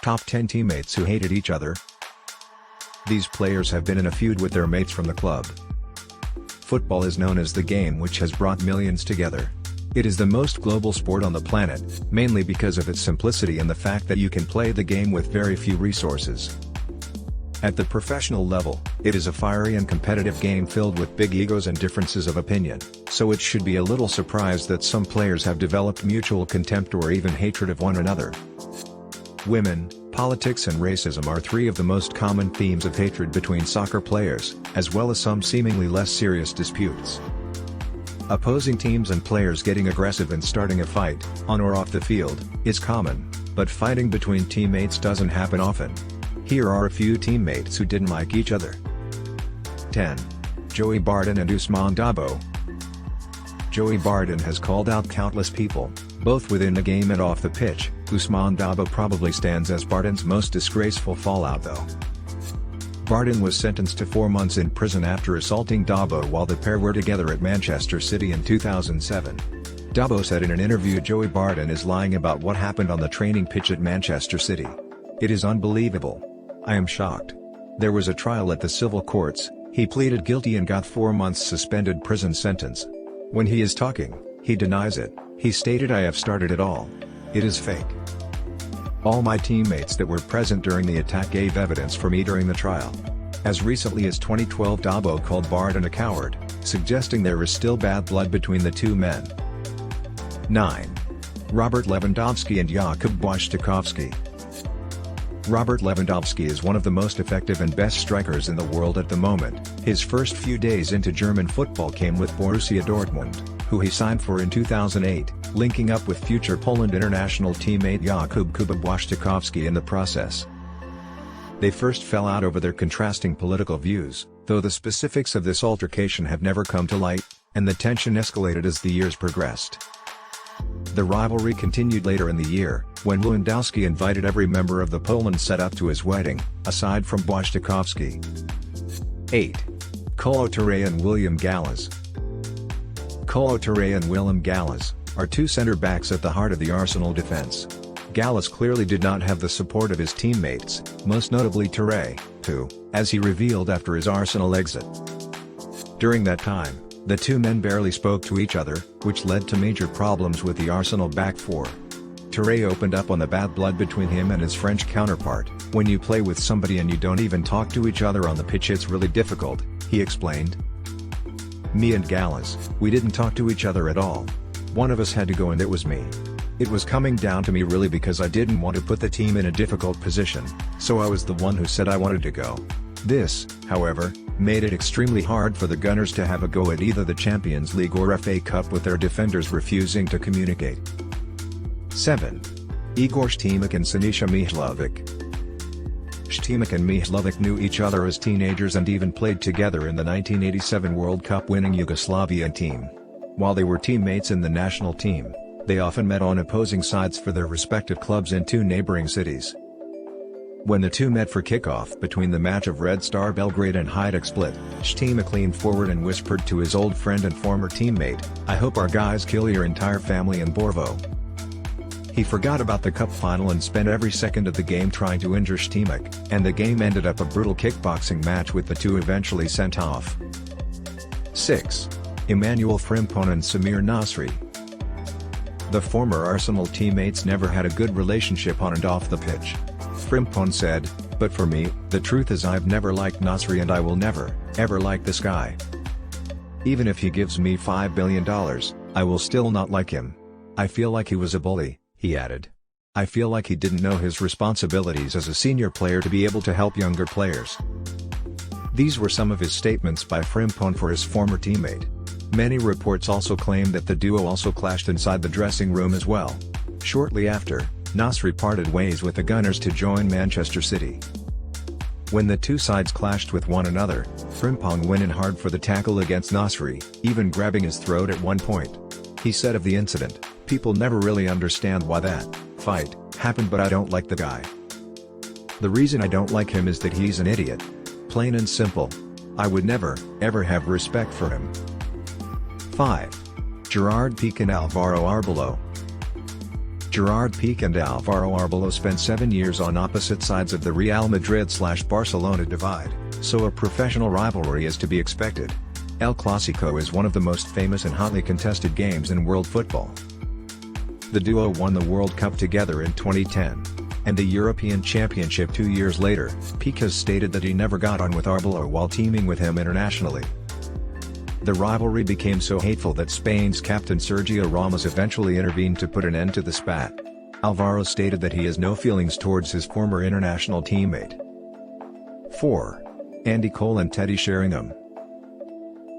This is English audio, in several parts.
Top 10 teammates who hated each other. These players have been in a feud with their mates from the club. Football is known as the game which has brought millions together. It is the most global sport on the planet, mainly because of its simplicity and the fact that you can play the game with very few resources. At the professional level, it is a fiery and competitive game filled with big egos and differences of opinion, so it should be a little surprised that some players have developed mutual contempt or even hatred of one another. Women, politics and racism are three of the most common themes of hatred between soccer players, as well as some seemingly less serious disputes. Opposing teams and players getting aggressive and starting a fight, on or off the field, is common, but fighting between teammates doesn't happen often. Here are a few teammates who didn't like each other. 10. Joey Barton and Ousmane Dabo. Joey Barton has called out countless people, both within the game and off the pitch. Ousmane Dabo probably stands as Barton's most disgraceful fallout though. Barton was sentenced to 4 months in prison after assaulting Dabo while the pair were together at Manchester City in 2007. Dabo said in an interview Joey Barton is lying about what happened on the training pitch at Manchester City. It is unbelievable. I am shocked. There was a trial at the civil courts, he pleaded guilty and got 4 months suspended prison sentence. When he is talking, he denies it. He stated, "I have started it all. It is fake. All my teammates that were present during the attack gave evidence for me during the trial." As recently as 2012 Dabo called Barton a coward, suggesting there is still bad blood between the two men. 9. Robert Lewandowski and Jakub Błaszczykowski. Robert Lewandowski is one of the most effective and best strikers in the world at the moment. His first few days into German football came with Borussia Dortmund, who he signed for in 2008, linking up with future Poland international teammate Jakub Błaszczykowski in the process. They first fell out over their contrasting political views, though the specifics of this altercation have never come to light, and the tension escalated as the years progressed. The rivalry continued later in the year, when Lewandowski invited every member of the Poland setup to his wedding, aside from Błaszczykowski. 8. Kolo Touré and William Gallas. Kolo Touré and William Gallas are two centre-backs at the heart of the Arsenal defence. Gallas clearly did not have the support of his teammates, most notably Touré, who, as he revealed after his Arsenal exit. During that time, the two men barely spoke to each other, which led to major problems with the Arsenal back four. Touré opened up on the bad blood between him and his French counterpart. "When you play with somebody and you don't even talk to each other on the pitch, it's really difficult," he explained. "Me and Gallas, we didn't talk to each other at all. One of us had to go and it was me. It was coming down to me really because I didn't want to put the team in a difficult position, so I was the one who said I wanted to go. This, however, made it extremely hard for the Gunners to have a go at either the Champions League or FA Cup with their defenders refusing to communicate." 7. Igor Štimak and Sinisa Mihajlovic. Štimak and Mihajlovic knew each other as teenagers and even played together in the 1987 World Cup winning Yugoslavian team. While they were teammates in the national team, they often met on opposing sides for their respective clubs in two neighboring cities. When the two met for kickoff between the match of Red Star Belgrade and Hajduk Split, Štimak leaned forward and whispered to his old friend and former teammate, "I hope our guys kill your entire family in Borvo." He forgot about the cup final and spent every second of the game trying to injure Štimak, and the game ended up a brutal kickboxing match with the two eventually sent off. 6. Emmanuel Frimpong and Samir Nasri. The former Arsenal teammates never had a good relationship on and off the pitch. Frimpong said, "But for me, the truth is I've never liked Nasri and I will never, ever like this guy. Even if he gives me $5 billion, I will still not like him. I feel like he was a bully," he added. "I feel like he didn't know his responsibilities as a senior player to be able to help younger players." These were some of his statements by Frimpong for his former teammate. Many reports also claim that the duo also clashed inside the dressing room as well. Shortly after, Nasri parted ways with the Gunners to join Manchester City. When the two sides clashed with one another, Frimpong went in hard for the tackle against Nasri, even grabbing his throat at one point. He said of the incident, "People never really understand why that fight happened, but I don't like the guy. The reason I don't like him is that he's an idiot. Plain and simple. I would never, ever have respect for him." 5. Gerard Piqué and Alvaro Arbeloa. Gerard Piqué and Álvaro Arbeloa spent 7 years on opposite sides of the Real Madrid/Barcelona divide, so a professional rivalry is to be expected. El Clásico is one of the most famous and hotly contested games in world football. The duo won the World Cup together in 2010. And the European Championship 2 years later. Piqué has stated that he never got on with Arbeloa while teaming with him internationally. The rivalry became so hateful that Spain's captain Sergio Ramos eventually intervened to put an end to the spat. Alvaro stated that he has no feelings towards his former international teammate. 4. Andy Cole and Teddy Sheringham.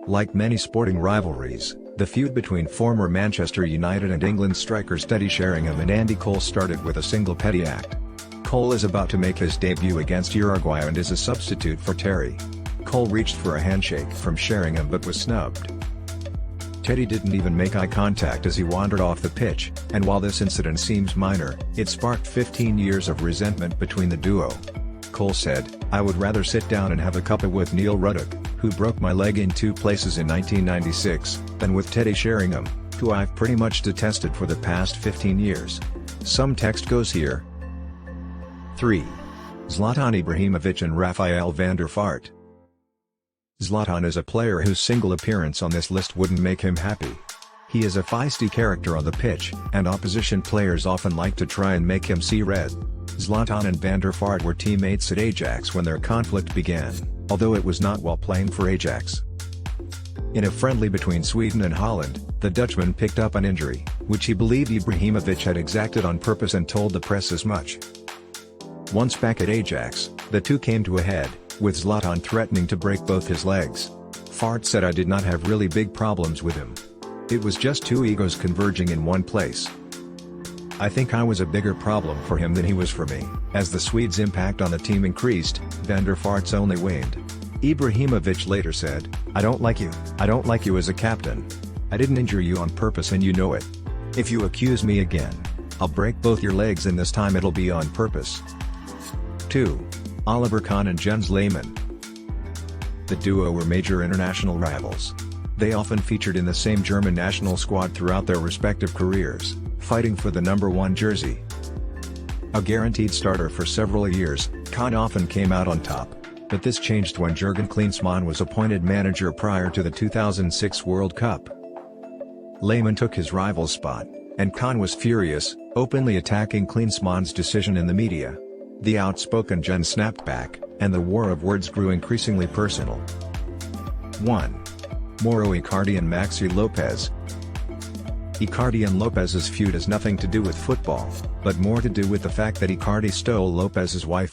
Like many sporting rivalries, the feud between former Manchester United and England strikers Teddy Sheringham and Andy Cole started with a single petty act. Cole is about to make his debut against Uruguay and is a substitute for Terry. Cole reached for a handshake from Sheringham but was snubbed. Teddy didn't even make eye contact as he wandered off the pitch, and while this incident seems minor, it sparked 15 years of resentment between the duo. Cole said, "I would rather sit down and have a cuppa with Neil Ruddock, who broke my leg in 2 places in 1996, than with Teddy Sheringham, who I've pretty much detested for the past 15 years. Some text goes here." 3. Zlatan Ibrahimovic and Rafael van der Vaart. Zlatan is a player whose single appearance on this list wouldn't make him happy. He is a feisty character on the pitch, and opposition players often like to try and make him see red. Zlatan and van der Vaart were teammates at Ajax when their conflict began, although it was not while playing for Ajax. In a friendly between Sweden and Holland, the Dutchman picked up an injury, which he believed Ibrahimovic had exacted on purpose and told the press as much. Once back at Ajax, the two came to a head, with Zlatan threatening to break both his legs. Vaart said, "I did not have really big problems with him. It was just 2 egos converging in one place. I think I was a bigger problem for him than he was for me." As the Swedes' impact on the team increased, van der Vaart's only waned. Ibrahimovic later said, "I don't like you. I don't like you as a captain. I didn't injure you on purpose and you know it. If you accuse me again, I'll break both your legs and this time it'll be on purpose." 2. Oliver Kahn and Jens Lehmann. The duo were major international rivals. They often featured in the same German national squad throughout their respective careers, fighting for the number 1 jersey. A guaranteed starter for several years, Kahn often came out on top, but this changed when Jürgen Klinsmann was appointed manager prior to the 2006 World Cup. Lehmann took his rival's spot, and Kahn was furious, openly attacking Klinsmann's decision in the media. The outspoken Jens snapped back, and the war of words grew increasingly personal. 1. Mauro Icardi and Maxi Lopez. Icardi and Lopez's feud has nothing to do with football, but more to do with the fact that Icardi stole Lopez's wife